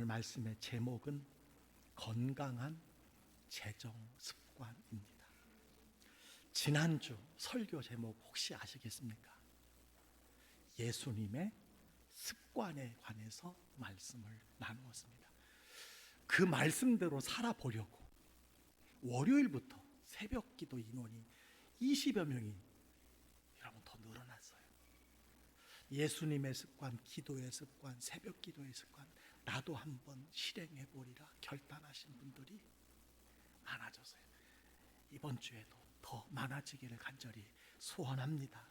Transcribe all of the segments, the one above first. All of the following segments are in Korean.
오늘 말씀의 제목은 건강한 재정 습관입니다. 지난주 설교 제목 혹시 아시겠습니까? 예수님의 습관에 관해서 말씀을 나누었습니다. 그 말씀대로 살아보려고 월요일부터 새벽 기도 인원이 20여 명이 여러분 더 늘어났어요. 예수님의 습관, 기도의 습관, 새벽 기도의 습관, 나도 한번 실행해 보리라 결단하신 분들이 많아졌어요. 이번 주에도 더 많아지기를 간절히 소원합니다.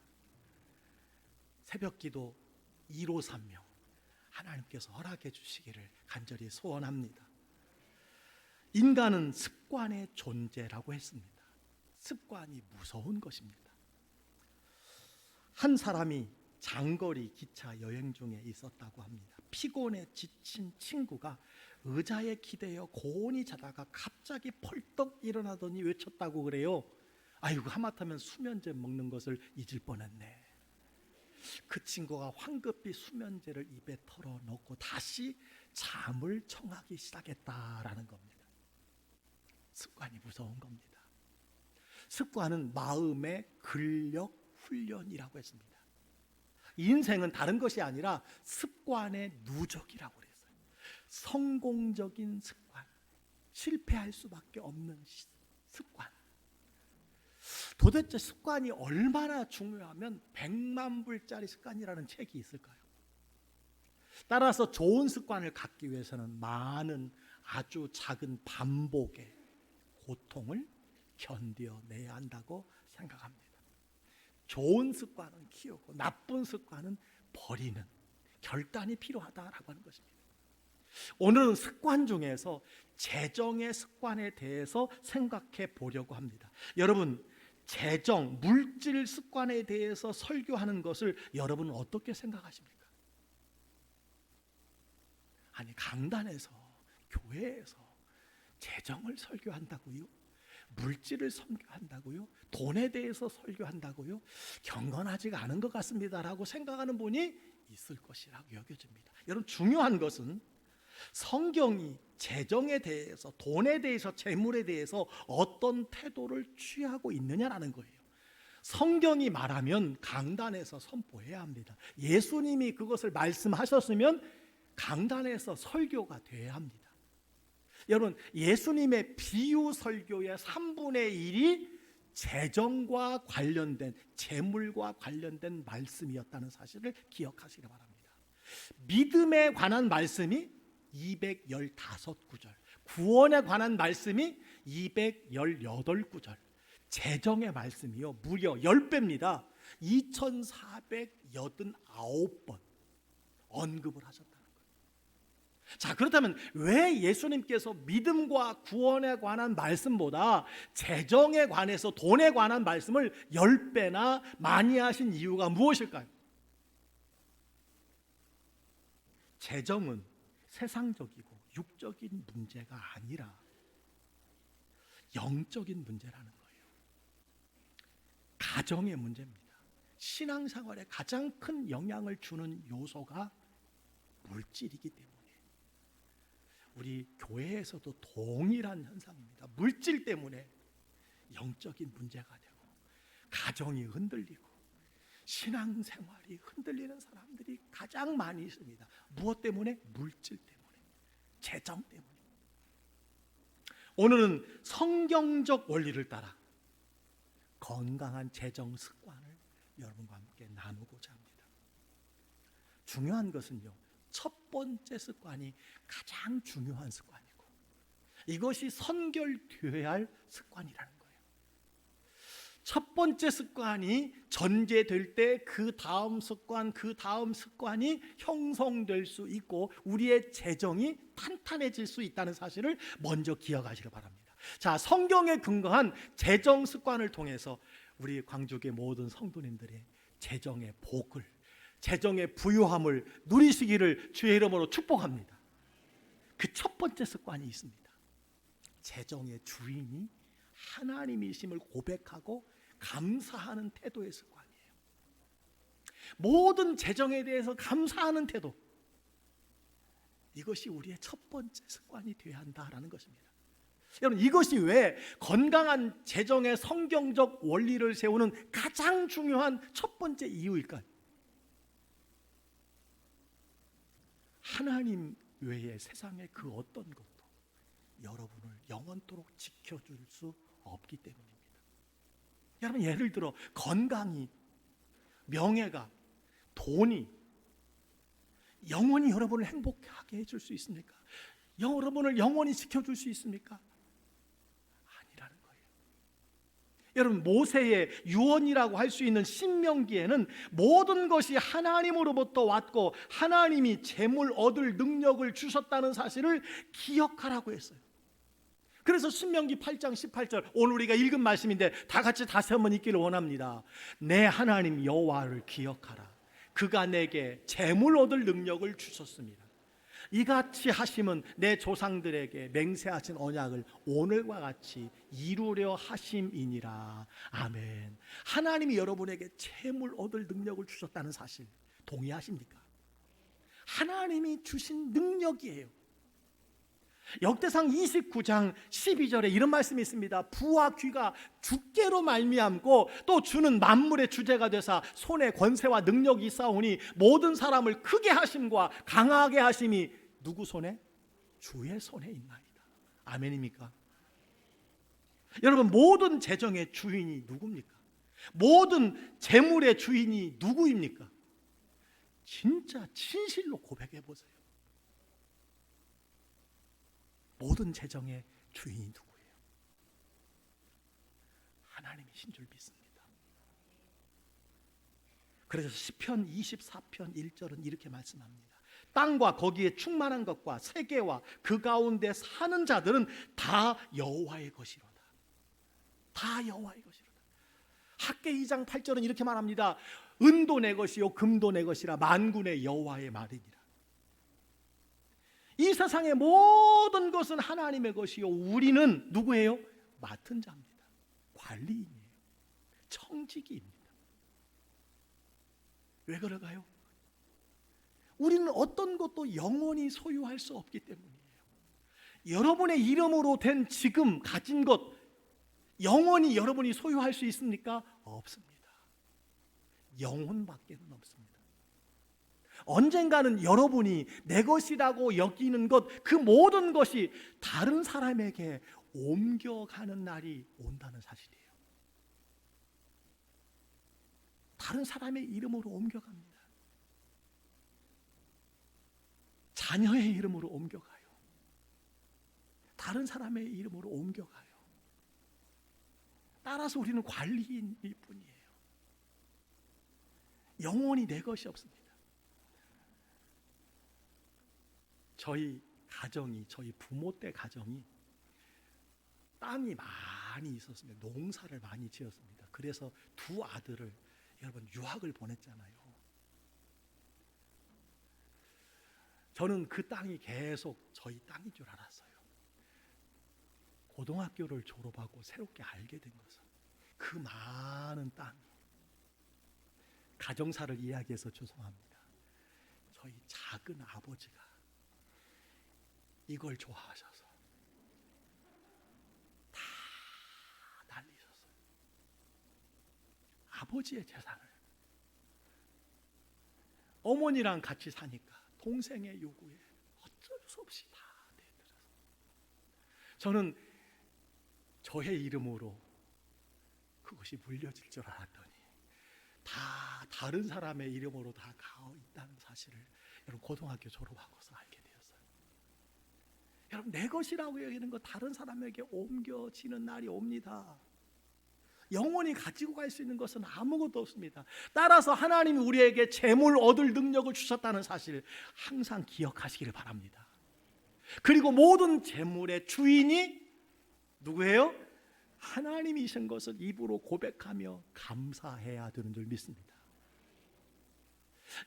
새벽 기도 1호 3명 하나님께서 허락해 주시기를 간절히 소원합니다. 인간은 습관의 존재라고 했습니다. 습관이 무서운 것입니다. 한 사람이 장거리 기차 여행 중에 있었다고 합니다. 피곤에 지친 친구가 의자에 기대어 고온히 자다가 갑자기 펄떡 일어나더니 외쳤다고 그래요. 아이고, 하마터면 수면제 먹는 것을 잊을 뻔했네. 그 친구가 황급히 수면제를 입에 털어넣고 다시 잠을 청하기 시작했다라는 겁니다. 습관이 무서운 겁니다. 습관은 마음의 근력 훈련이라고 했습니다. 인생은 다른 것이 아니라 습관의 누적이라고 그랬어요. 성공적인 습관, 실패할 수밖에 없는 습관. 도대체 습관이 얼마나 중요하면 100만 불짜리 습관이라는 책이 있을까요? 따라서 좋은 습관을 갖기 위해서는 많은 아주 작은 반복의 고통을 견뎌내야 한다고 생각합니다. 좋은 습관은 키우고 나쁜 습관은 버리는 결단이 필요하다라고 하는 것입니다. 오늘은 습관 중에서 재정의 습관에 대해서 생각해 보려고 합니다. 여러분, 재정, 물질 습관에 대해서 설교하는 것을 여러분은 어떻게 생각하십니까? 아니, 강단에서, 교회에서 재정을 설교한다고요? 물질을 설교한다고요? 돈에 대해서 설교한다고요? 경건하지가 않은 것 같습니다라고 생각하는 분이 있을 것이라고 여겨집니다. 여러분, 중요한 것은 성경이 재정에 대해서, 돈에 대해서, 재물에 대해서 어떤 태도를 취하고 있느냐라는 거예요. 성경이 말하면 강단에서 선포해야 합니다. 예수님이 그것을 말씀하셨으면 강단에서 설교가 돼야 합니다. 여러분, 예수님의 비유 설교의 3분의 1이 재정과 관련된, 재물과 관련된 말씀이었다는 사실을 기억하시기 바랍니다. 믿음에 관한 말씀이 215구절, 구원에 관한 말씀이 218구절, 재정의 말씀이요 무려 10배입니다. 2489번 언급을 하셨다는 거예요. 자, 그렇다면 왜 예수님께서 믿음과 구원에 관한 말씀보다 재정에 관해서, 돈에 관한 말씀을 10배나 많이 하신 이유가 무엇일까요? 재정은 세상적이고 육적인 문제가 아니라 영적인 문제라는 거예요. 가정의 문제입니다. 신앙생활에 가장 큰 영향을 주는 요소가 물질이기 때문에 우리 교회에서도 동일한 현상입니다. 물질 때문에 영적인 문제가 되고 가정이 흔들리고 신앙생활이 흔들리는 사람들이 가장 많이 있습니다. 무엇 때문에? 물질 때문에, 재정 때문에. 오늘은 성경적 원리를 따라 건강한 재정 습관을 여러분과 함께 나누고자 합니다. 중요한 것은요, 첫 번째 습관이 가장 중요한 습관이고 이것이 선결되어야 할 습관이라는 거예요. 첫 번째 습관이 전제될 때 그 다음 습관, 그 다음 습관이 형성될 수 있고 우리의 재정이 탄탄해질 수 있다는 사실을 먼저 기억하시기 바랍니다. 자, 성경에 근거한 재정 습관을 통해서 우리 광주교회 모든 성도님들의 재정의 복을, 재정의 부유함을 누리시기를 주의 이름으로 축복합니다. 그 첫 번째 습관이 있습니다. 재정의 주인이 하나님이심을 고백하고 감사하는 태도의 습관이에요. 모든 재정에 대해서 감사하는 태도. 이것이 우리의 첫 번째 습관이 되어야 한다라는 것입니다. 여러분, 이것이 왜 건강한 재정의 성경적 원리를 세우는 가장 중요한 첫 번째 이유일까요? 하나님 외에 세상의 그 어떤 것도 여러분을 영원토록 지켜줄 수 없기 때문입니다. 여러분, 예를 들어 건강이, 명예가, 돈이 영원히 여러분을 행복하게 해줄 수 있습니까? 여러분을 영원히 지켜줄 수 있습니까? 아니라는 거예요. 여러분, 모세의 유언이라고 할 수 있는 신명기에는 모든 것이 하나님으로부터 왔고 하나님이 재물 얻을 능력을 주셨다는 사실을 기억하라고 했어요. 그래서 신명기 8장 18절, 오늘 우리가 읽은 말씀인데 다 같이 다시 한번 읽기를 원합니다. 내 하나님 여호와를 기억하라. 그가 내게 재물 얻을 능력을 주셨습니다. 이같이 하심은 내 조상들에게 맹세하신 언약을 오늘과 같이 이루려 하심이니라. 아멘. 하나님이 여러분에게 재물 얻을 능력을 주셨다는 사실 동의하십니까? 하나님이 주신 능력이에요. 역대상 29장 12절에 이런 말씀이 있습니다. 부와 귀가 주께로 말미암고 또 주는 만물의 주제가 되사 손에 권세와 능력이 있사오니 모든 사람을 크게 하심과 강하게 하심이 누구 손에? 주의 손에 있나이다. 아멘입니까? 여러분, 모든 재정의 주인이 누굽니까? 모든 재물의 주인이 누구입니까? 진짜 진실로 고백해 보세요. 모든 재정의 주인이 누구예요? 하나님이신 줄 믿습니다. 그래서 시편 24편 1절은 이렇게 말씀합니다. 땅과 거기에 충만한 것과 세계와 그 가운데 사는 자들은 다 여호와의 것이로다. 다 여호와의 것이로다. 학개 2장 8절은 이렇게 말합니다. 은도 내 것이요 금도 내 것이라 만군의 여호와의 말이니라. 이 세상의 모든 것은 하나님의 것이요 우리는 누구예요? 맡은 자입니다. 관리인이에요. 청지기입니다. 왜 그럴까요? 우리는 어떤 것도 영원히 소유할 수 없기 때문이에요. 여러분의 이름으로 된 지금 가진 것 영원히 여러분이 소유할 수 있습니까? 없습니다. 영혼밖에는 없습니다. 언젠가는 여러분이 내 것이라고 여기는 것, 그 모든 것이 다른 사람에게 옮겨가는 날이 온다는 사실이에요. 다른 사람의 이름으로 옮겨갑니다. 자녀의 이름으로 옮겨가요. 다른 사람의 이름으로 옮겨가요. 따라서 우리는 관리인일 뿐이에요. 영원히 내 것이 없습니다. 저희 가정이, 저희 부모 때 가정이 땅이 많이 있었습니다. 농사를 많이 지었습니다. 그래서 두 아들을 여러분 유학을 보냈잖아요. 저는 그 땅이 계속 저희 땅인 줄 알았어요. 고등학교를 졸업하고 새롭게 알게 된 것은 그 많은 땅이, 가정사를 이야기해서 죄송합니다. 저희 작은 아버지가 이걸 좋아하셔서 다 날리셨어요. 아버지의 재산을. 어머니랑 같이 사니까 동생의 요구에 어쩔 수 없이 다 내드려서 저는 저의 이름으로 그것이 물려질 줄 알았더니 다 다른 사람의 이름으로 다 가 있다는 사실을 여러분 고등학교 졸업하고서 알게 되었어요. 여러분, 내 것이라고 여기는 거 다른 사람에게 옮겨지는 날이 옵니다. 영원히 가지고 갈 수 있는 것은 아무것도 없습니다. 따라서 하나님이 우리에게 재물 얻을 능력을 주셨다는 사실 항상 기억하시기를 바랍니다. 그리고 모든 재물의 주인이 누구예요? 하나님이신 것을 입으로 고백하며 감사해야 되는 줄 믿습니다.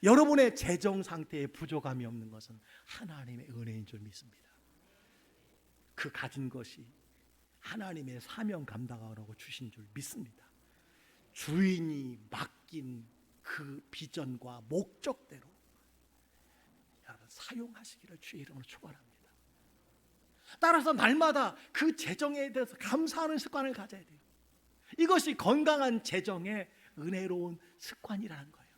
여러분의 재정 상태에 부족함이 없는 것은 하나님의 은혜인 줄 믿습니다. 그 가진 것이 하나님의 사명 감당하라고 주신 줄 믿습니다. 주인이 맡긴 그 비전과 목적대로 여러분 사용하시기를 주의 이름으로 축원합니다. 따라서 날마다 그 재정에 대해서 감사하는 습관을 가져야 돼요. 이것이 건강한 재정의 은혜로운 습관이라는 거예요.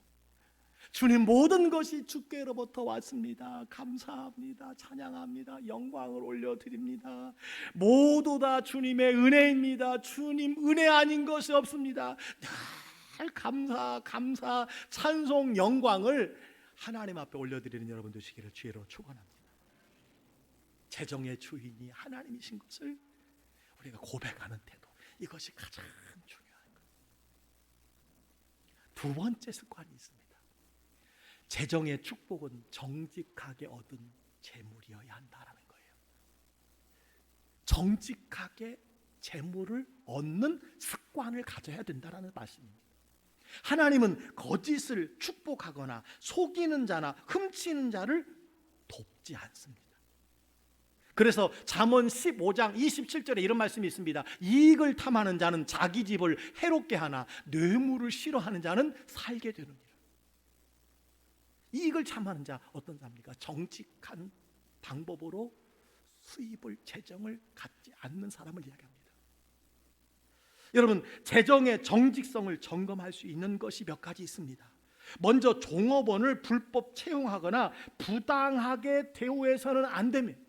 주님, 모든 것이 주께로부터 왔습니다. 감사합니다. 찬양합니다. 영광을 올려드립니다. 모두 다 주님의 은혜입니다. 주님 은혜 아닌 것이 없습니다. 늘 감사, 찬송, 영광을 하나님 앞에 올려드리는 여러분 되시기를 주의로 축원합니다. 재정의 주인이 하나님이신 것을 우리가 고백하는 태도, 이것이 가장 중요한 거예요. 두 번째 습관이 있습니다. 재정의 축복은 정직하게 얻은 재물이어야 한다라는 거예요. 정직하게 재물을 얻는 습관을 가져야 된다라는 말씀입니다. 하나님은 거짓을 축복하거나 속이는 자나 훔치는 자를 돕지 않습니다. 그래서 잠언 15장 27절에 이런 말씀이 있습니다. 이익을 탐하는 자는 자기 집을 해롭게 하나 뇌물을 싫어하는 자는 살게 되느니라. 이익을 탐하는 자 어떤 자입니까? 정직한 방법으로 수입을, 재정을 갖지 않는 사람을 이야기합니다. 여러분, 재정의 정직성을 점검할 수 있는 것이 몇 가지 있습니다. 먼저 종업원을 불법 채용하거나 부당하게 대우해서는 안 됩니다.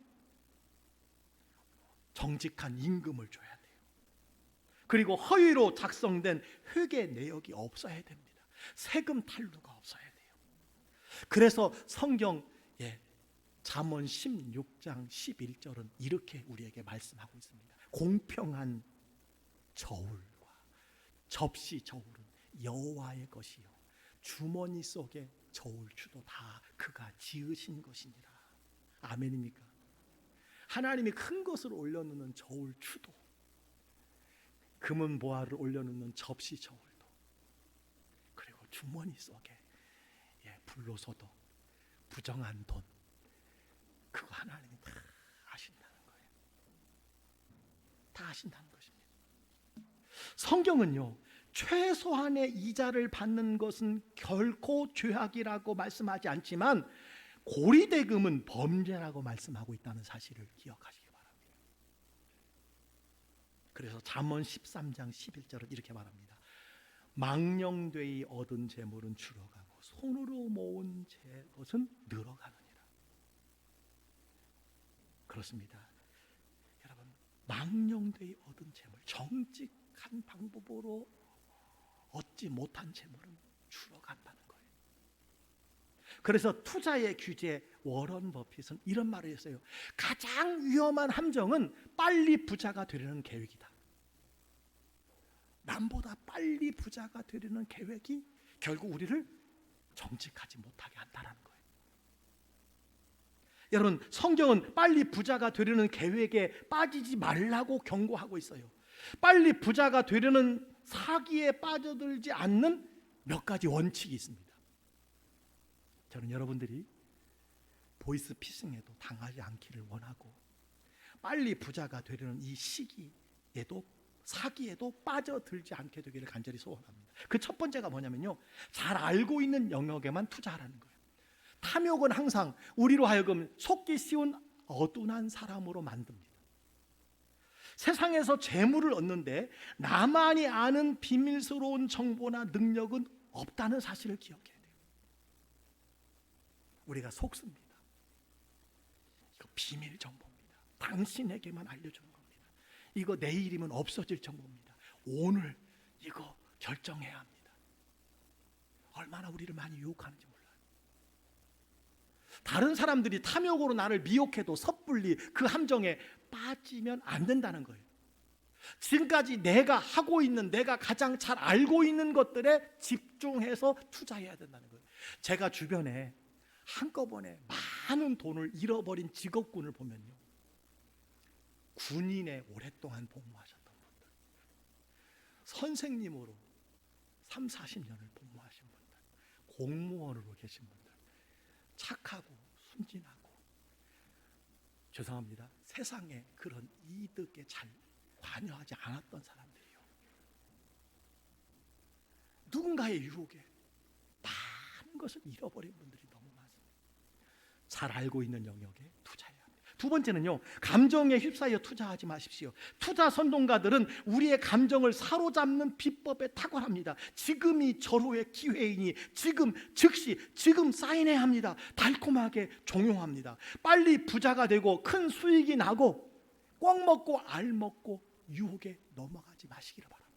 정직한 임금을 줘야 돼요. 그리고 허위로 작성된 회계 내역이 없어야 됩니다. 세금 탈루가 없어야 돼요. 그래서 성경 잠언 16장 11절은 이렇게 우리에게 말씀하고 있습니다. 공평한 저울과 접시 저울은 여호와의 것이요 주머니 속에 저울추도 다 그가 지으신 것이니라. 아멘입니까? 하나님이 큰 것을 올려놓는 저울추도, 금은 보화를 올려놓는 접시 저울도, 그리고 주머니 속에 불로소득, 부정한 돈, 그거 하나님이 다 아신다는 거예요. 다 아신다는 것입니다. 성경은요, 최소한의 이자를 받는 것은 결코 죄악이라고 말씀하지 않지만 고리대금은 범죄라고 말씀하고 있다는 사실을 기억하시기 바랍니다. 그래서 잠언 13장 11절은 이렇게 말합니다. 망령되이 얻은 재물은 줄어가고 손으로 모은 것은 늘어가느니라. 그렇습니다. 여러분, 망령되이 얻은 재물, 정직한 방법으로 얻지 못한 재물은 줄어간다는 거예요. 그래서 투자의 규제 워런 버핏은 이런 말을 했어요. 가장 위험한 함정은 빨리 부자가 되려는 계획이다. 남보다 빨리 부자가 되려는 계획이 결국 우리를 정직하지 못하게 한다는 거예요. 여러분, 성경은 빨리 부자가 되려는 계획에 빠지지 말라고 경고하고 있어요. 빨리 부자가 되려는 사기에 빠져들지 않는 몇 가지 원칙이 있습니다. 저는 여러분들이 보이스피싱에도 당하지 않기를 원하고, 빨리 부자가 되려는 이 시기에도, 사기에도 빠져들지 않게 되기를 간절히 소원합니다. 그 첫 번째가 뭐냐면요, 잘 알고 있는 영역에만 투자하라는 거예요. 탐욕은 항상 우리로 하여금 속기 쉬운 어둔한 사람으로 만듭니다. 세상에서 재물을 얻는데 나만이 아는 비밀스러운 정보나 능력은 없다는 사실을 기억해야 돼요. 우리가 속습니다. 이거 비밀 정보입니다. 당신에게만 알려주는 겁니다. 이거 내일이면 없어질 정보입니다. 오늘 이거 결정해야 합니다. 얼마나 우리를 많이 유혹하는지 몰라요. 다른 사람들이 탐욕으로 나를 미혹해도 섣불리 그 함정에 빠지면 안 된다는 거예요. 지금까지 내가 하고 있는, 내가 가장 잘 알고 있는 것들에 집중해서 투자해야 된다는 거예요. 제가 주변에 한꺼번에 많은 돈을 잃어버린 직업군을 보면요, 군인에 오랫동안 복무하셨던 분들, 선생님으로 3, 40년을 복무하신 분들, 공무원으로 계신 분들, 착하고 순진하고, 죄송합니다, 세상에 그런 이득에 잘 관여하지 않았던 사람들이요, 누군가의 유혹에 많은 것을 잃어버린 분들이 너무 많습니다. 잘 알고 있는 영역에 투자해야 합니다. 두 번째는요, 감정에 휩싸여 투자하지 마십시오. 투자 선동가들은 우리의 감정을 사로잡는 비법에 탁월합니다. 지금이 절호의 기회이니 지금 즉시 지금 사인해야 합니다. 달콤하게 종용합니다. 빨리 부자가 되고 큰 수익이 나고 꽉 먹고 알 먹고 유혹에 넘어가지 마시기를 바랍니다.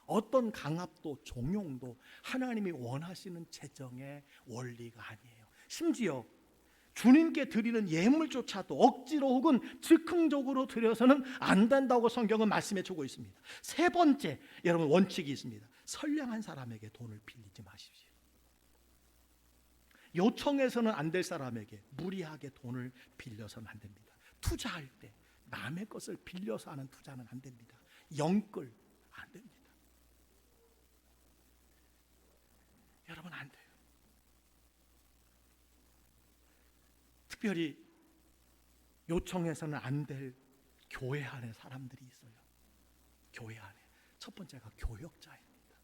어떤 강압도 종용도 하나님이 원하시는 재정의 원리가 아니에요. 심지어 주님께 드리는 예물조차도 억지로 혹은 즉흥적으로 드려서는 안 된다고 성경은 말씀해 주고 있습니다. 세 번째, 여러분 원칙이 있습니다. 선량한 사람에게 돈을 빌리지 마십시오. 요청해서는 안 될 사람에게 무리하게 돈을 빌려서는 안 됩니다. 투자할 때 남의 것을 빌려서 하는 투자는 안 됩니다. 영끌 안 됩니다. 여러분 안 돼요. 특별히 요청해서는 안 될 교회 안에 사람들이 있어요. 교회 안에 첫 번째가 교역자입니다.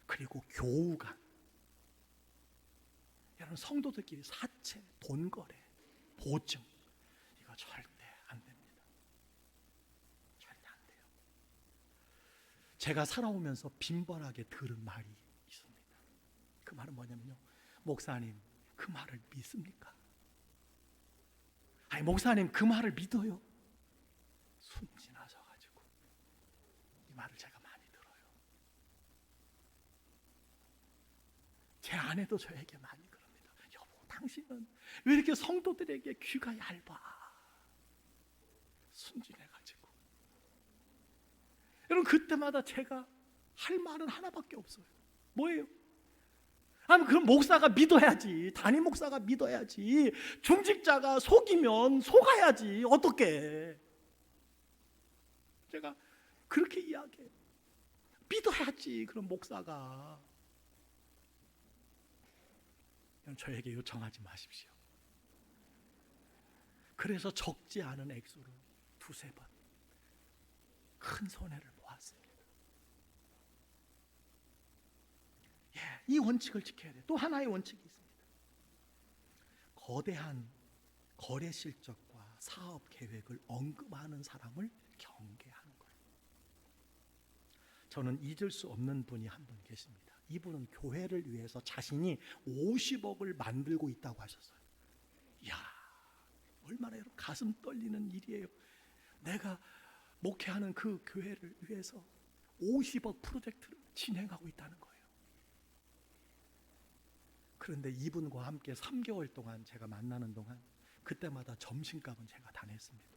그리고 교우간. 여러분 성도들끼리 사채, 돈거래, 보증 이거 절대 안 됩니다. 절대 안 돼요. 제가 살아오면서 빈번하게 들은 말이 있습니다. 그 말은 뭐냐면요, 목사님 그 말을 믿습니까? 아니 목사님 그 말을 믿어요? 순진하셔가지고 이 말을 제가 많이 들어요. 제 아내도 저에게 많이 그럽니다. 여보 당신은 왜 이렇게 성도들에게 귀가 얇아? 순진해가지고. 여러분 그때마다 제가 할 말은 하나밖에 없어요. 뭐예요? 아니 그럼 목사가 믿어야지. 담임 목사가 믿어야지. 중직자가 속이면 속아야지. 어떻게? 제가 그렇게 이야기해요. 믿어야지. 그럼 목사가. 저에게 요청하지 마십시오. 그래서 적지 않은 액수를 두세 번 큰 손해를 보았습니다. 이 원칙을 지켜야 돼요. 또 하나의 원칙이 있습니다. 거대한 거래 실적과 사업 계획을 언급하는 사람을 경계하는 거예요. 저는 잊을 수 없는 분이 한 분 계십니다. 이분은 교회를 위해서 자신이 50억을 만들고 있다고 하셨어요. 이야, 얼마나 여러분 가슴 떨리는 일이에요. 내가 목회하는 그 교회를 위해서 50억 프로젝트를 진행하고 있다는 거예요. 그런데 이분과 함께 3개월 동안 제가 만나는 동안 그때마다 점심값은 제가 다 냈습니다.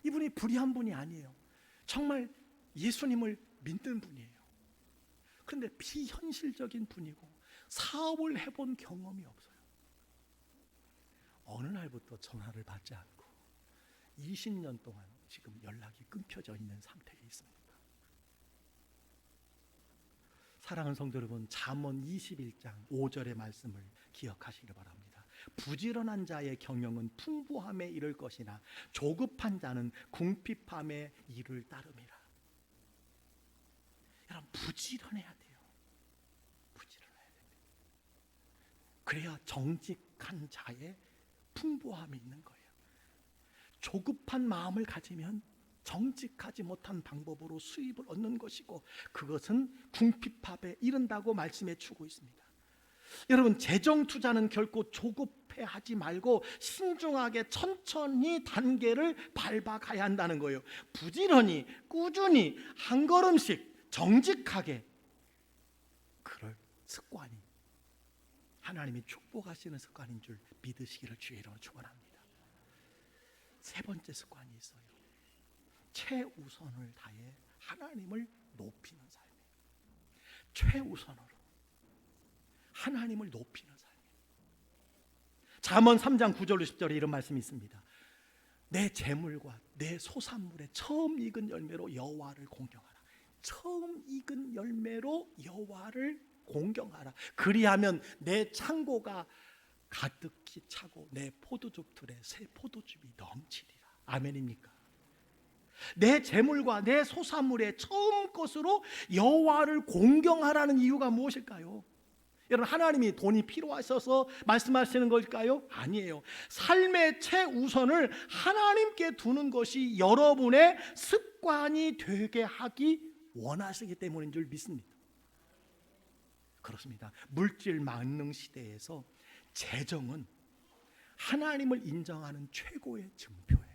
이분이 불의한 분이 아니에요. 정말 예수님을 믿는 분이에요. 그런데 비현실적인 분이고 사업을 해본 경험이 없어요. 어느 날부터 전화를 받지 않고 20년 동안 지금 연락이 끊겨져 있는 상태에 있습니다. 사랑하는 성도 여러분, 잠언 21장 5절의 말씀을 기억하시기 바랍니다. 부지런한 자의 경영은 풍부함에 이를 것이나 조급한 자는 궁핍함에 이를 따름이라. 여러분 부지런해야 돼요. 부지런해야 됩니다. 그래야 정직한 자의 풍부함이 있는 거예요. 조급한 마음을 가지면 정직하지 못한 방법으로 수입을 얻는 것이고 그것은 궁핍함에 이른다고 말씀해 주고 있습니다. 여러분 재정 투자는 결코 조급해하지 말고 신중하게 천천히 단계를 밟아가야 한다는 거예요. 부지런히 꾸준히 한 걸음씩 정직하게 그럴 습관이 하나님이 축복하시는 습관인 줄 믿으시기를 주의 이름으로 축원합니다. 세 번째 습관이 있어요. 최우선을 다해 하나님을 높이는 삶이에요. 최우선으로 하나님을 높이는 삶이에요. 잠언 3장 9절로 10절에 이런 말씀이 있습니다. 내 재물과 내 소산물의 처음 익은 열매로 여호와를 공경하라. 처음 익은 열매로 여호와를 공경하라. 그리하면 내 창고가 가득히 차고 내 포도즙 틀에 새 포도즙이 넘치리라. 아멘입니까? 내 재물과 내 소산물의 처음 것으로 여호와를 공경하라는 이유가 무엇일까요? 여러분, 하나님이 돈이 필요하셔서 말씀하시는 걸까요? 아니에요. 삶의 최우선을 하나님께 두는 것이 여러분의 습관이 되게 하기 원하시기 때문인 줄 믿습니다. 그렇습니다. 물질 만능 시대에서 재정은 하나님을 인정하는 최고의 증표예요.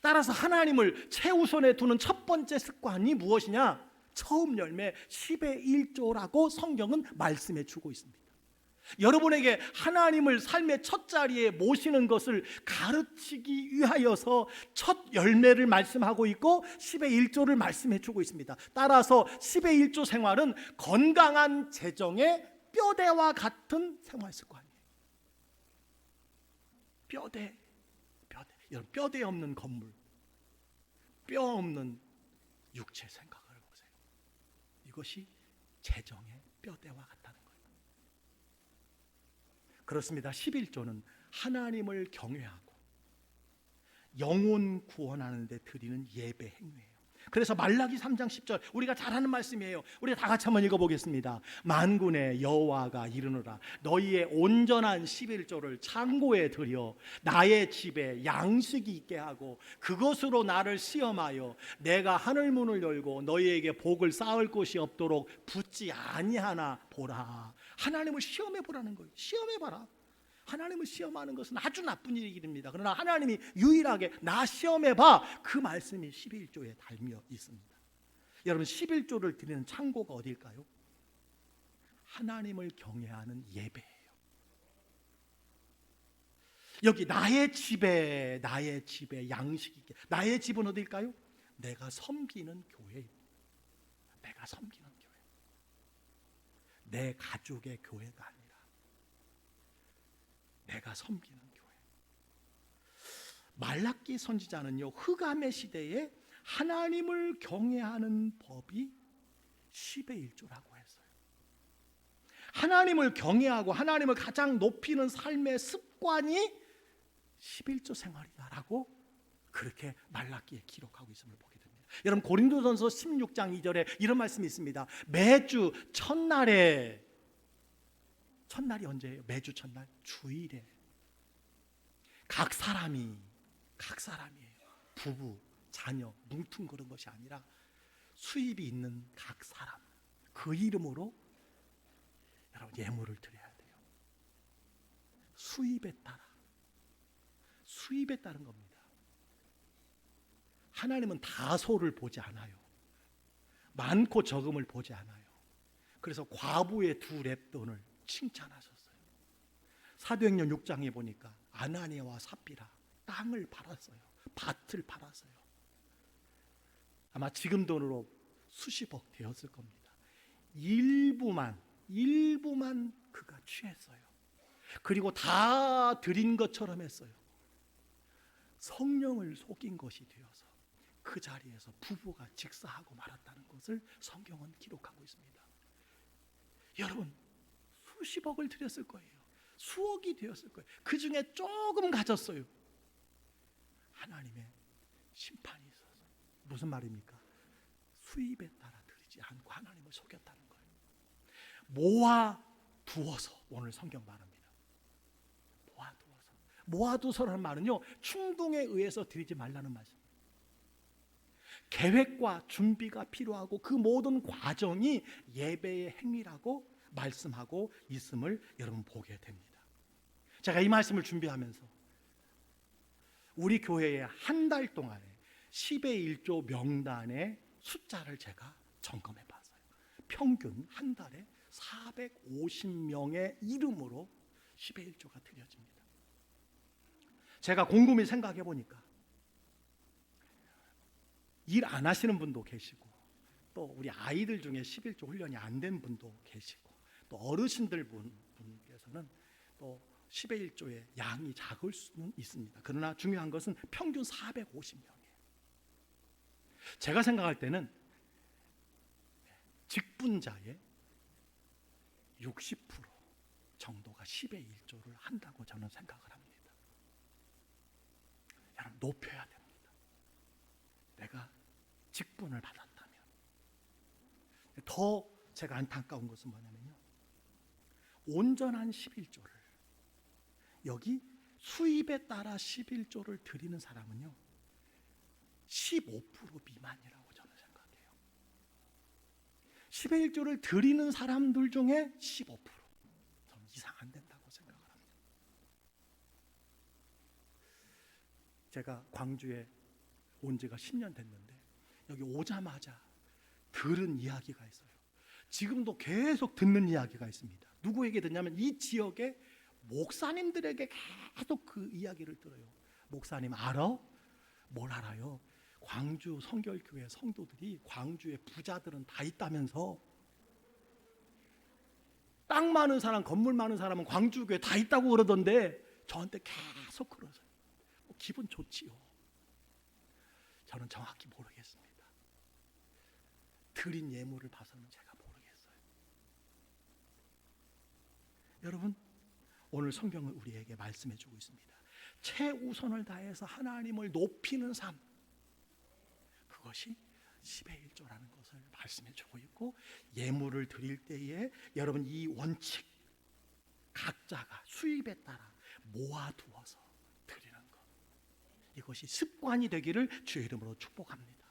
따라서 하나님을 최우선에 두는 첫 번째 습관이 무엇이냐? 처음 열매 10의 1조라고 성경은 말씀해 주고 있습니다. 여러분에게 하나님을 삶의 첫 자리에 모시는 것을 가르치기 위하여서 첫 열매를 말씀하고 있고 10의 1조를 말씀해 주고 있습니다. 따라서 10의 1조 생활은 건강한 재정의 뼈대와 같은 생활 습관이에요. 뼈대. 여러분, 뼈대 없는 건물, 뼈 없는 육체 생각을 해보세요. 이것이 재정의 뼈대와 같다는 거예요. 그렇습니다. 11조는 하나님을 경외하고 영혼 구원하는 데 드리는 예배 행위예요. 그래서 말라기 3장 10절, 우리가 잘 아는 말씀이에요. 우리 다 같이 한번 읽어보겠습니다. 만군의 여호와가 이르노라, 너희의 온전한 11조를 창고에 들여 나의 집에 양식이 있게 하고 그것으로 나를 시험하여 내가 하늘 문을 열고 너희에게 복을 쌓을 곳이 없도록 붙지 아니하나 보라. 하나님을 시험해 보라는 거예요. 시험해 봐라. 하나님을 시험하는 것은 아주 나쁜 일입니다. 그러나 하나님이 유일하게 나 시험해봐, 그 말씀이 11조에 달려 있습니다. 여러분, 11조를 드리는 창고가 어디일까요? 하나님을 경외하는 예배예요. 여기 나의 집에 양식이 있게. 나의 집은 어디일까요? 내가 섬기는 교회입니다. 내가 섬기는 교회. 내 가족의 교회가 아니라 내가 섬기는 교회. 말라기 선지자는요, 흑암의 시대에 하나님을 경외하는 법이 10의 1조라고 했어요. 하나님을 경외하고 하나님을 가장 높이는 삶의 습관이 11조 생활이다라고 그렇게 말라기에 기록하고 있음을 보게 됩니다. 여러분, 고린도전서 16장 2절에 이런 말씀이 있습니다. 매주 첫날이 언제예요? 매주 첫날 주일에 각 사람이에요. 부부, 자녀, 뭉뚱그런 것이 아니라 수입이 있는 각 사람, 그 이름으로 여러분 예물을 드려야 돼요. 수입에 따른 겁니다. 하나님은 다소를 보지 않아요. 많고 적음을 보지 않아요. 그래서 과부의 2렙돈을 칭찬하셨어요. 사도행전 6장에 보니까 아나니아와 삽비라 땅을 팔았어요. 밭을 팔았어요. 아마 지금 돈으로 수십억 되었을 겁니다. 일부만 그가 취했어요. 그리고 다 드린 것처럼 했어요. 성령을 속인 것이 되어서 그 자리에서 부부가 직사하고 말았다는 것을 성경은 기록하고 있습니다. 여러분, 수십억을 드렸을 거예요. 수억이 되었을 거예요. 그 중에 조금 가졌어요. 하나님의 심판이 있어서. 무슨 말입니까? 수입에 따라 드리지 않고 하나님을 속였다는 거예요. 모아두어서, 오늘 성경 말합니다. 모아두어서라는 말은요, 충동에 의해서 드리지 말라는 말씀입니다. 계획과 준비가 필요하고 그 모든 과정이 예배의 행위라고 말씀하고 있음을 여러분 보게 됩니다. 제가 이 말씀을 준비하면서 우리 교회에 한 달 동안에 10의 1조 명단의 숫자를 제가 점검해 봤어요. 평균 한 달에 450명의 이름으로 10의 1조가 드려집니다. 제가 곰곰이 생각해 보니까 일 안 하시는 분도 계시고, 또 우리 아이들 중에 11조 훈련이 안 된 분도 계시고, 또 어르신들 분께서는 또 10의 1조의 양이 작을 수는 있습니다. 그러나 중요한 것은 평균 450명이에요. 제가 생각할 때는 직분자의 60% 정도가 10의 1조를 한다고 저는 생각을 합니다. 여러분, 높여야 됩니다. 내가 직분을 받았다면 더 제가 안타까운 것은 뭐냐면요, 온전한 11조를, 여기 수입에 따라 11조를 드리는 사람은요 15% 미만이라고 저는 생각해요. 11조를 드리는 사람들 중에 15%, 저는 이상 안 된다고 생각을 합니다. 제가 광주에 온 지가 10년 됐는데 여기 오자마자 들은 이야기가 있어요. 지금도 계속 듣는 이야기가 있습니다. 누구에게 듣냐면 이 지역의 목사님들에게 계속 그 이야기를 들어요. 목사님 알아? 뭘 알아요? 광주 성결교회 성도들이 광주에 부자들은 다 있다면서, 땅 많은 사람, 건물 많은 사람은 광주교회 다 있다고 그러던데 저한테 계속 그러세요. 기분 좋지요. 저는 정확히 모르겠습니다. 드린 예물을 봐서는 제가 모르겠어요. 여러분, 오늘 성경은 우리에게 말씀해 주고 있습니다. 최우선을 다해서 하나님을 높이는 삶, 그것이 10의 1조라는 것을 말씀해 주고 있고, 예물을 드릴 때에 여러분 이 원칙, 각자가 수입에 따라 모아두어서 드리는 것, 이것이 습관이 되기를 주의 이름으로 축복합니다.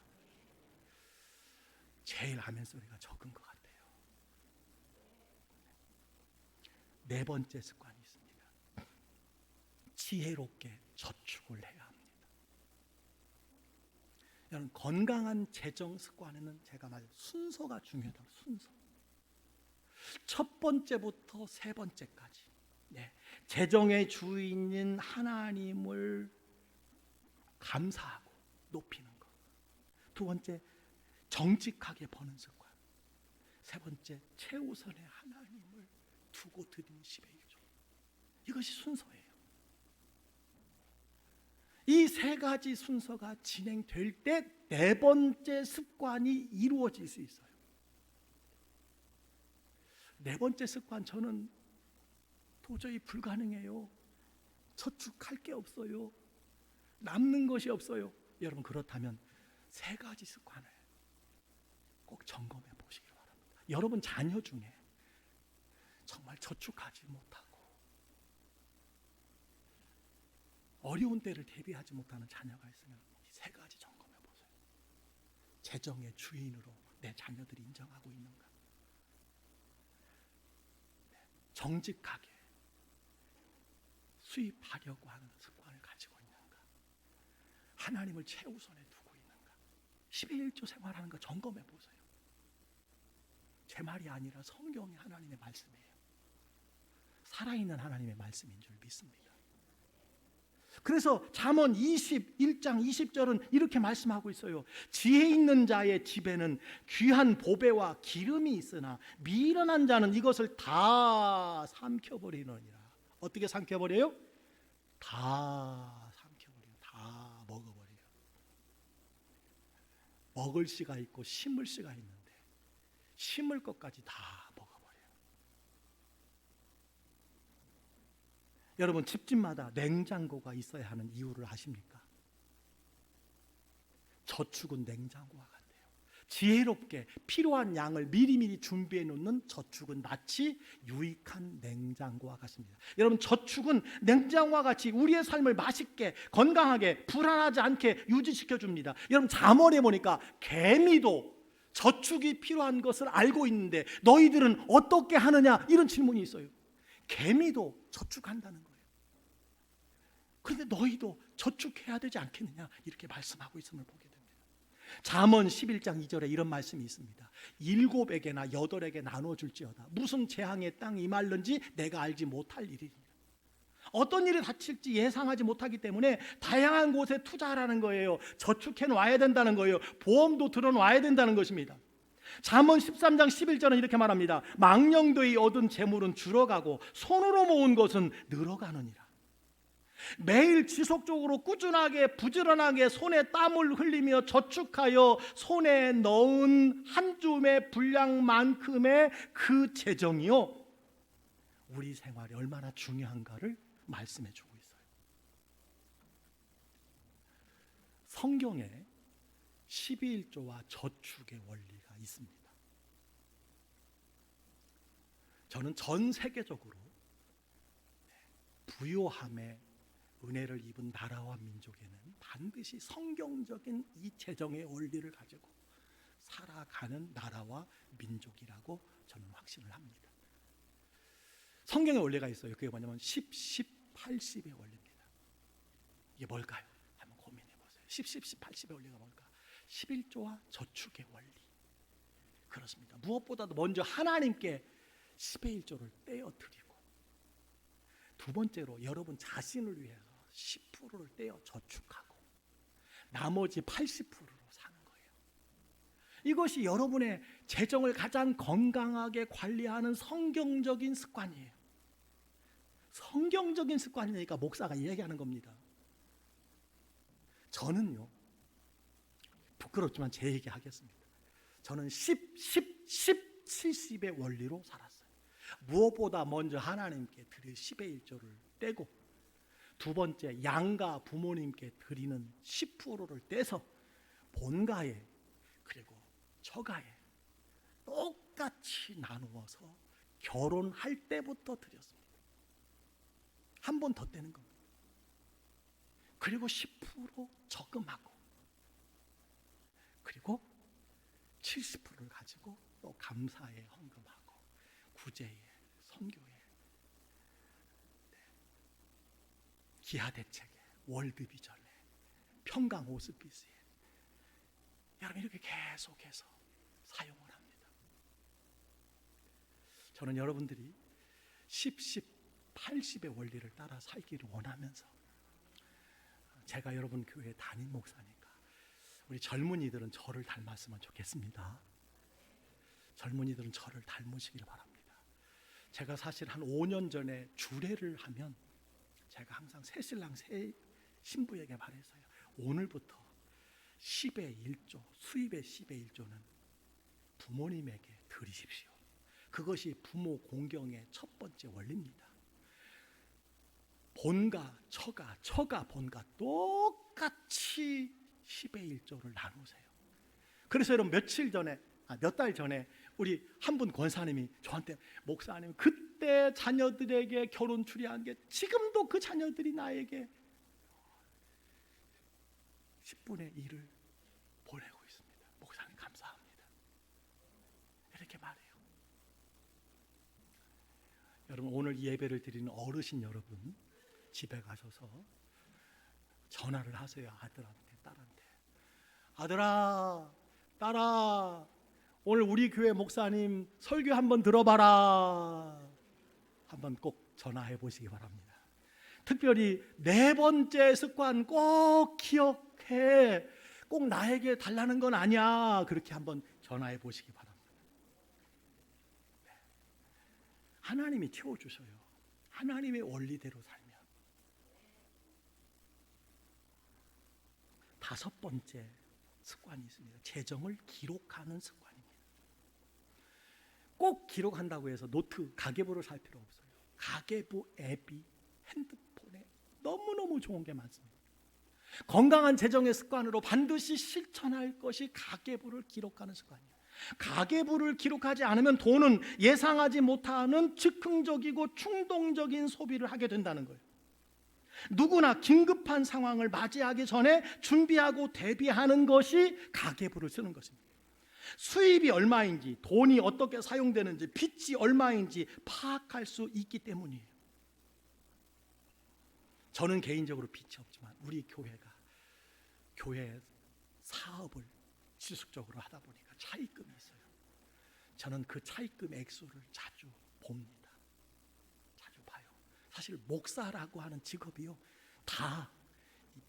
제일 아멘 소리가 적은 것 같아요. 네 번째 습관이 있습니다. 지혜롭게 저축을 해야 합니다. 여러분, 건강한 재정 습관에는 제가 말한 순서가 중요하다고. 순서. 첫 번째부터 세 번째까지, 재정의 주인인 하나님을 감사하고 높이는 것. 두 번째, 정직하게 버는 습관. 세 번째, 최우선의 하나님을 두고 드리는 10의 1조. 이것이 순서예요. 이 세 가지 순서가 진행될 때 네 번째 습관이 이루어질 수 있어요. 네 번째 습관, 저는 도저히 불가능해요. 저축할 게 없어요. 남는 것이 없어요. 여러분, 그렇다면 세 가지 습관을 꼭 점검해 보시기 바랍니다. 여러분 자녀 중에 정말 저축하지 못하고 어려운 때를 대비하지 못하는 자녀가 있으면 이 세 가지 점검해 보세요. 재정의 주인으로 내 자녀들이 인정하고 있는가? 정직하게 수입하려고 하는 습관을 가지고 있는가? 하나님을 최우선에 두고 있는가? 10의 1조 생활하는 거 점검해 보세요. 제 말이 아니라 성경이 하나님의 말씀이에요. 살아있는 하나님의 말씀인 줄 믿습니다. 그래서 잠언 21장 20절은 이렇게 말씀하고 있어요. 지혜 있는 자의 집에는 귀한 보배와 기름이 있으나 미련한 자는 이것을 다 삼켜버리느니라. 어떻게 삼켜버려요? 다 삼켜버려요. 다 먹어버려요. 먹을 씨가 있고 심을 씨가 있는데 심을 것까지 다 먹어버려요. 여러분, 집집마다 냉장고가 있어야 하는 이유를 아십니까? 저축은 냉장고와 같아요. 지혜롭게 필요한 양을 미리미리 준비해 놓는 저축은 마치 유익한 냉장고와 같습니다. 여러분, 저축은 냉장고와 같이 우리의 삶을 맛있게, 건강하게, 불안하지 않게 유지시켜 줍니다. 여러분, 잠언에 보니까 개미도 저축이 필요한 것을 알고 있는데 너희들은 어떻게 하느냐, 이런 질문이 있어요. 개미도 저축한다는 거예요. 그런데 너희도 저축해야 되지 않겠느냐, 이렇게 말씀하고 있음을 보게 됩니다. 잠언 11장 2절에 이런 말씀이 있습니다. 7에게나 8에게 나눠줄지어다. 무슨 재앙의 땅이 임할는지 내가 알지 못할 일이니라. 어떤 일이 닥칠지 예상하지 못하기 때문에 다양한 곳에 투자하라는 거예요. 저축해 놔야 된다는 거예요. 보험도 들어놔야 된다는 것입니다. 잠언 13장 11절은 이렇게 말합니다. 망령되이 얻은 재물은 줄어가고 손으로 모은 것은 늘어가느니라. 매일 지속적으로 꾸준하게 부지런하게 손에 땀을 흘리며 저축하여 손에 넣은 한 줌의 분량만큼의 그 재정이요, 우리 생활이 얼마나 중요한가를 말씀해 주고 있어요. 성경에 11조와 저축의 원리가 있습니다. 저는 전 세계적으로 부요함의 은혜를 입은 나라와 민족에는 반드시 성경적인 이 재정의 원리를 가지고 살아가는 나라와 민족이라고 저는 확신을 합니다. 성경의 원리가 있어요. 그게 뭐냐면 10, 10, 80의 원리입니다. 이게 뭘까요? 한번 고민해 보세요. 10, 10, 10, 80의 원리가 뭘까? 11조와 저축의 원리. 그렇습니다. 무엇보다도 먼저 하나님께 10의 1조를 떼어드리고, 두 번째로 여러분 자신을 위해서 10%를 떼어 저축하고 나머지 80%로 사는 거예요. 이것이 여러분의 재정을 가장 건강하게 관리하는 성경적인 습관이에요. 성경적인 습관이니까 목사가 이야기하는 겁니다. 저는요, 부끄럽지만 제 얘기 하겠습니다. 저는 10, 10, 10, 70의 원리로 살았어요. 무엇보다 먼저 하나님께 드릴 10의 1조를 떼고, 두 번째 양가 부모님께 드리는 10%를 떼서 본가에 그리고 처가에 똑같이 나누어서 결혼할 때부터 드렸습니다. 한 번 더 떼는 겁니다. 그리고 10% 저금하고, 그리고 70%를 가지고 또 감사에 헌금하고, 구제에, 선교에, 기하대책에, 월드비전에, 평강 호스피스에, 여러분 이렇게 계속해서 사용을 합니다. 저는 여러분들이 10, 10, 80의 원리를 따라 살기를 원하면서, 제가 여러분 교회 담임 목사니까 우리 젊은이들은 저를 닮았으면 좋겠습니다. 젊은이들은 저를 닮으시길 바랍니다. 제가 사실 한 5년 전에 주례를 하면 제가 항상 새신랑 새 신부에게 말했어요. 오늘부터 10의 1조, 수입의 10의 1조는 부모님에게 드리십시오. 그것이 부모 공경의 첫 번째 원리입니다. 본가, 처가, 본가 똑같이 10의 1조를 나누세요. 그래서 여러분 몇 달 전에 우리 한 분 권사님이 저한테, 목사님 그때 자녀들에게 결혼 추리한 게 지금도 그 자녀들이 나에게 10분의 1을 보내고 있습니다. 목사님 감사합니다. 이렇게 말해요. 여러분 오늘 예배를 드리는 어르신 여러분, 집에 가셔서 전화를 하세요. 아들한테, 딸한테. 아들아, 딸아, 오늘 우리 교회 목사님 설교 한번 들어봐라. 한번 꼭 전화해 보시기 바랍니다. 특별히 네 번째 습관 꼭 기억해. 꼭 나에게 달라는 건 아니야. 그렇게 한번 전화해 보시기 바랍니다. 네. 하나님이 채워주셔요. 하나님의 원리대로 살면. 다섯 번째 습관이 있습니다. 재정을 기록하는 습관입니다. 꼭 기록한다고 해서 노트, 가계부를 살 필요 없어요. 가계부 앱이 핸드폰에 너무너무 좋은 게 많습니다. 건강한 재정의 습관으로 반드시 실천할 것이 가계부를 기록하는 습관이에요. 가계부를 기록하지 않으면 돈은 예상하지 못하는 즉흥적이고 충동적인 소비를 하게 된다는 거예요. 누구나 긴급한 상황을 맞이하기 전에 준비하고 대비하는 것이 가계부를 쓰는 것입니다. 수입이 얼마인지, 돈이 어떻게 사용되는지, 빚이 얼마인지 파악할 수 있기 때문이에요. 저는 개인적으로 빚이 없지만 우리 교회가 교회 사업을 지속적으로 하다 보니까 차입금이 있어요. 저는 그 차입금 액수를 자주 봅니다. 자주 봐요. 사실 목사라고 하는 직업이요, 다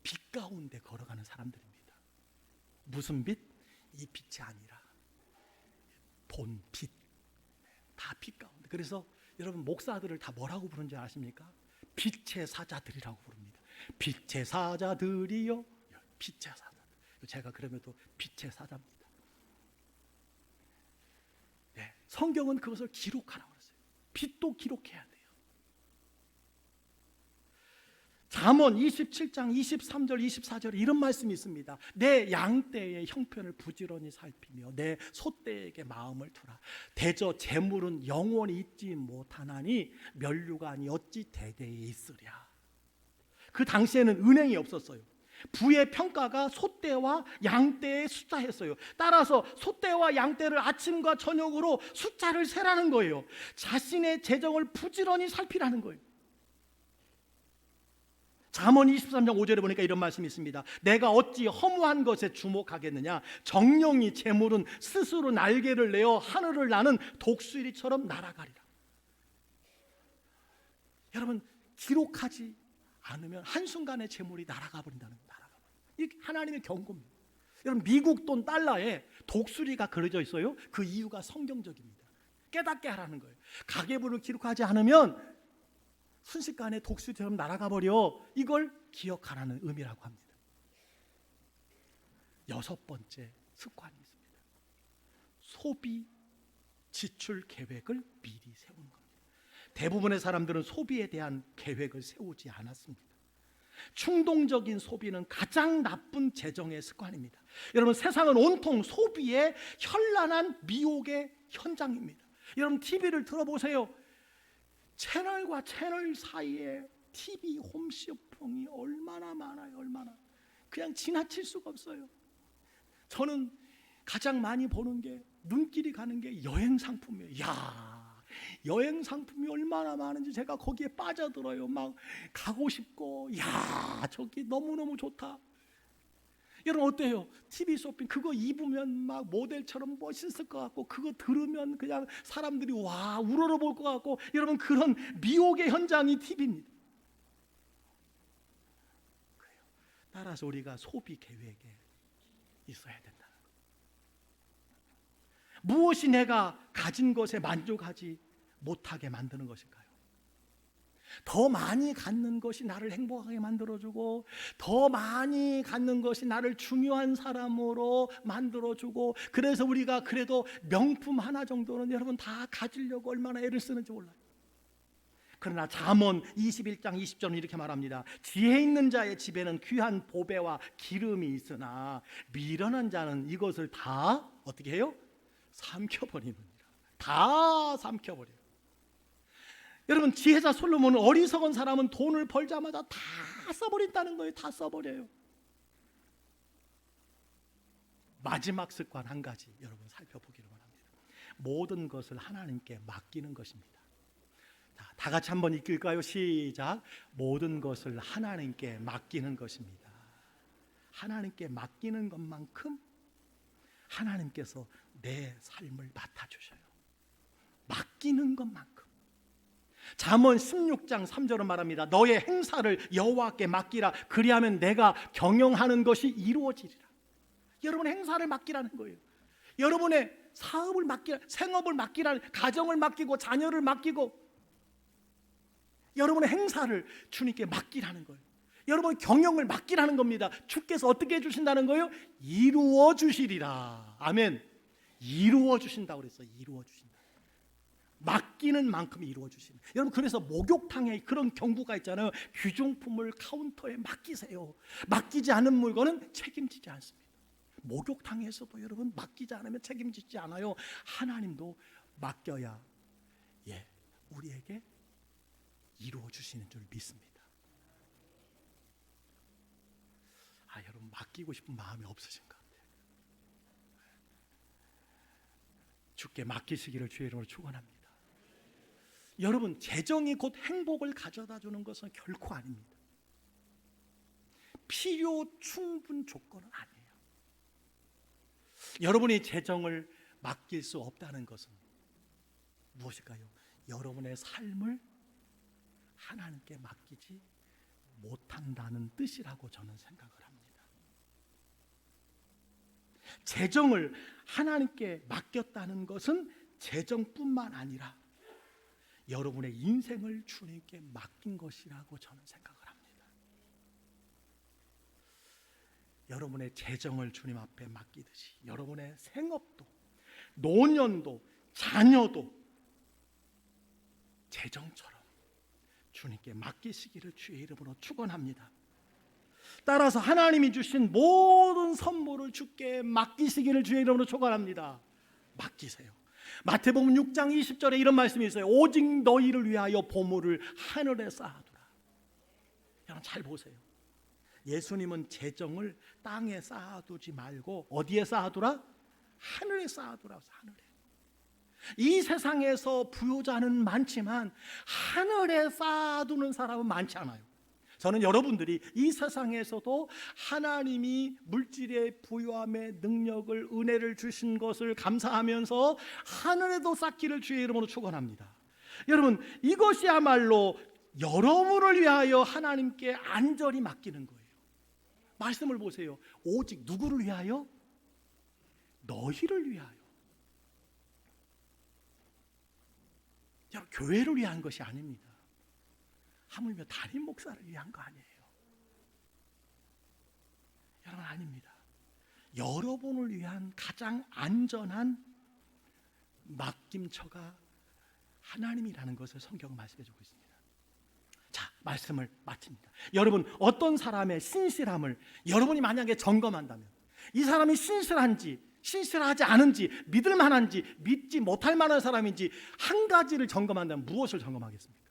빚 가운데 걸어가는 사람들입니다. 무슨 빚? 이 빚이 아니라 돈, 빚, 다 빚 가운데. 그래서 여러분 목사들을 다 뭐라고 부르는지 아십니까? 빛의 사자들이라고 부릅니다. 빛의 사자들이요, 빛의 사자들. 제가 그러면도 빛의 사자입니다. 네, 성경은 그것을 기록하라고 했어요. 빚도 기록해야 돼요. 잠언 27장 23절 24절에 이런 말씀이 있습니다. 내 양떼의 형편을 부지런히 살피며 내 소떼에게 마음을 두라. 대저 재물은 영원히 있지 못하나니 면류관이 어찌 대대에 있으랴. 그 당시에는 은행이 없었어요. 부의 평가가 소떼와 양떼의 숫자였어요. 따라서 소떼와 양떼를 아침과 저녁으로 숫자를 세라는 거예요. 자신의 재정을 부지런히 살피라는 거예요. 잠언 23장 5절에 보니까 이런 말씀이 있습니다. 내가 어찌 허무한 것에 주목하겠느냐. 정령이 재물은 스스로 날개를 내어 하늘을 나는 독수리처럼 날아가리라. 여러분, 기록하지 않으면 한순간에 재물이 날아가 버린다는 거예요. 이게 하나님의 경고입니다. 여러분, 미국 돈 달러에 독수리가 그려져 있어요. 그 이유가 성경적입니다. 깨닫게 하라는 거예요. 가계부를 기록하지 않으면 순식간에 독수리처럼 날아가 버려. 이걸 기억하라는 의미라고 합니다. 여섯 번째 습관이 있습니다. 소비 지출 계획을 미리 세우는 겁니다. 대부분의 사람들은 소비에 대한 계획을 세우지 않았습니다. 충동적인 소비는 가장 나쁜 재정의 습관입니다. 여러분, 세상은 온통 소비의 현란한 미혹의 현장입니다. 여러분, TV를 들어보세요. 채널과 채널 사이에 TV 홈쇼핑이 얼마나 많아요. 얼마나. 그냥 지나칠 수가 없어요. 저는 가장 많이 보는 게, 눈길이 가는 게 여행 상품이에요. 야, 여행 상품이 얼마나 많은지 제가 거기에 빠져들어요. 막 가고 싶고, 야, 저기 너무너무 좋다. 여러분, 어때요? TV 쇼핑 그거 입으면 막 모델처럼 멋있을 것 같고, 그거 들으면 그냥 사람들이 와 우러러볼 것 같고, 여러분, 그런 미혹의 현장이 TV입니다. 그래요. 따라서 우리가 소비 계획에 있어야 된다는 거예요. 무엇이 내가 가진 것에 만족하지 못하게 만드는 것일까요? 더 많이 갖는 것이 나를 행복하게 만들어주고, 더 많이 갖는 것이 나를 중요한 사람으로 만들어주고, 그래서 우리가 그래도 명품 하나 정도는 여러분 다 가지려고 얼마나 애를 쓰는지 몰라요. 그러나 잠언 21장 20절은 이렇게 말합니다. 지혜 있는 자의 집에는 귀한 보배와 기름이 있으나 미련한 자는 이것을 다 어떻게 해요? 삼켜버리느니라. 다 삼켜버려요. 여러분, 지혜자 솔로몬은 어리석은 사람은 돈을 벌자마자 다 써버린다는 거예요. 다 써버려요. 마지막 습관 한 가지 여러분 살펴보기를 원합니다. 모든 것을 하나님께 맡기는 것입니다. 자, 다 같이 한번 읽을까요? 시작. 모든 것을 하나님께 맡기는 것입니다. 하나님께 맡기는 것만큼 하나님께서 내 삶을 맡아주셔요. 맡기는 것만큼. 잠언 16장 3절은 말합니다. 너의 행사를 여호와께 맡기라. 그리하면 내가 경영하는 것이 이루어지리라. 여러분, 행사를 맡기라는 거예요. 여러분의 사업을 맡기라, 생업을 맡기라, 가정을 맡기고 자녀를 맡기고, 여러분의 행사를 주님께 맡기라는 거예요. 여러분의 경영을 맡기라는 겁니다. 주께서 어떻게 해주신다는 거예요? 이루어 주시리라. 아멘. 이루어 주신다고 그랬어요. 이루어 주신다. 맡기는 만큼 이루어 주시는. 여러분, 그래서 목욕탕에 그런 경고가 있잖아요. 귀중품을 카운터에 맡기세요. 맡기지 않은 물건은 책임지지 않습니다. 목욕탕에서도 여러분 맡기지 않으면 책임지지 않아요. 하나님도 맡겨야 우리에게 이루어 주시는 줄 믿습니다. 여러분, 맡기고 싶은 마음이 없으신가? 주께 맡기시기를 주의 이름으로 축원합니다. 여러분, 재정이 곧 행복을 가져다 주는 것은 결코 아닙니다. 필요 충분 조건은 아니에요. 여러분이 재정을 맡길 수 없다는 것은 무엇일까요? 여러분의 삶을 하나님께 맡기지 못한다는 뜻이라고 저는 생각을 합니다. 재정을 하나님께 맡겼다는 것은 재정뿐만 아니라 여러분의 인생을 주님께 맡긴 것이라고 저는 생각을 합니다. 여러분의 재정을 주님 앞에 맡기듯이 여러분의 생업도, 노년도, 자녀도 재정처럼 주님께 맡기시기를 주의 이름으로 축원합니다. 따라서 하나님이 주신 모든 선물을 주께 맡기시기를 주의 이름으로 축원합니다. 맡기세요. 마태복음 6장 20절에 이런 말씀이 있어요. 오직 너희를 위하여 보물을 하늘에 쌓아두라. 여러분 잘 보세요. 예수님은 재정을 땅에 쌓아두지 말고 어디에 쌓아두라? 하늘에 쌓아두라. 하늘에. 이 세상에서 부유자는 많지만 하늘에 쌓아두는 사람은 많지 않아요. 저는 여러분들이 이 세상에서도 하나님이 물질의 부유함의 능력을 은혜를 주신 것을 감사하면서 하늘에도 쌓기를 주의 이름으로 축원합니다. 여러분 이것이야말로 여러분을 위하여 하나님께 안전히 맡기는 거예요. 말씀을 보세요. 오직 누구를 위하여? 너희를 위하여. 여러분 교회를 위한 것이 아닙니다. 하물며 담임 목사를 위한 거 아니에요. 여러분 아닙니다. 여러분을 위한 가장 안전한 맡김처가 하나님이라는 것을 성경은 말씀해주고 있습니다. 자, 말씀을 마칩니다. 여러분 어떤 사람의 신실함을 여러분이 만약에 점검한다면 이 사람이 신실한지 신실하지 않은지 믿을 만한지 믿지 못할 만한 사람인지 한 가지를 점검한다면 무엇을 점검하겠습니까?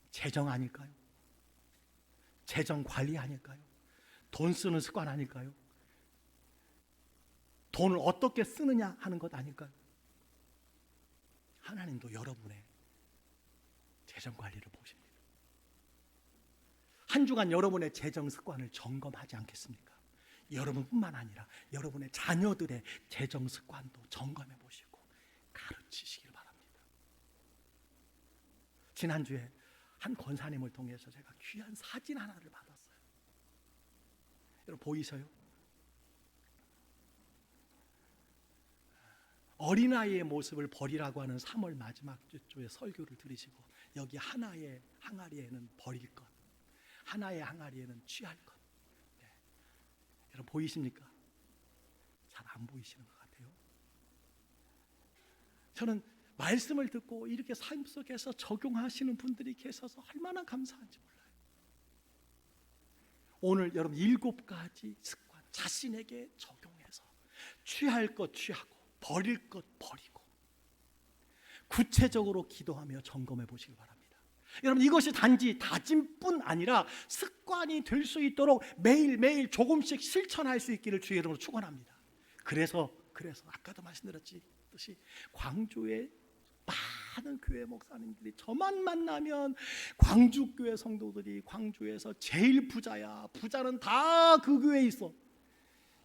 재정 아닐까요? 재정 관리 아닐까요? 돈 쓰는 습관 아닐까요? 돈을 어떻게 쓰느냐 하는 것 아닐까요? 하나님도 여러분의 재정 관리를 보십니다. 한 주간 여러분의 재정 습관을 점검하지 않겠습니까? 여러분뿐만 아니라 여러분의 자녀들의 재정 습관도 점검해 보시고 가르치시길 바랍니다. 지난주에 한 권사님을 통해서 제가 귀한 사진 하나를 받았어요. 여러분 보이세요? 어린아이의 모습을 버리라고 하는 3월 마지막 주에 설교를 들으시고 여기 하나의 항아리에는 버릴 것, 하나의 항아리에는 취할 것. 네. 여러분 보이십니까? 잘 안 보이시는 것 같아요. 저는 말씀을 듣고 이렇게 삶 속에서 적용하시는 분들이 계셔서 얼마나 감사한지 몰라요. 오늘 여러분 7가지 습관 자신에게 적용해서 취할 것 취하고 버릴 것 버리고 구체적으로 기도하며 점검해 보시기 바랍니다. 여러분 이것이 단지 다짐뿐 아니라 습관이 될 수 있도록 매일매일 조금씩 실천할 수 있기를 주의 이름으로 축원합니다. 그래서 아까도 말씀드렸듯이 광주에 많은 교회 목사님들이 저만 만나면 광주교회 성도들이 광주에서 제일 부자야, 부자는 다 그 교회에 있어.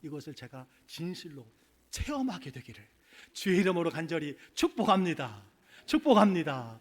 이것을 제가 진실로 체험하게 되기를 주의 이름으로 간절히 축복합니다. 축복합니다.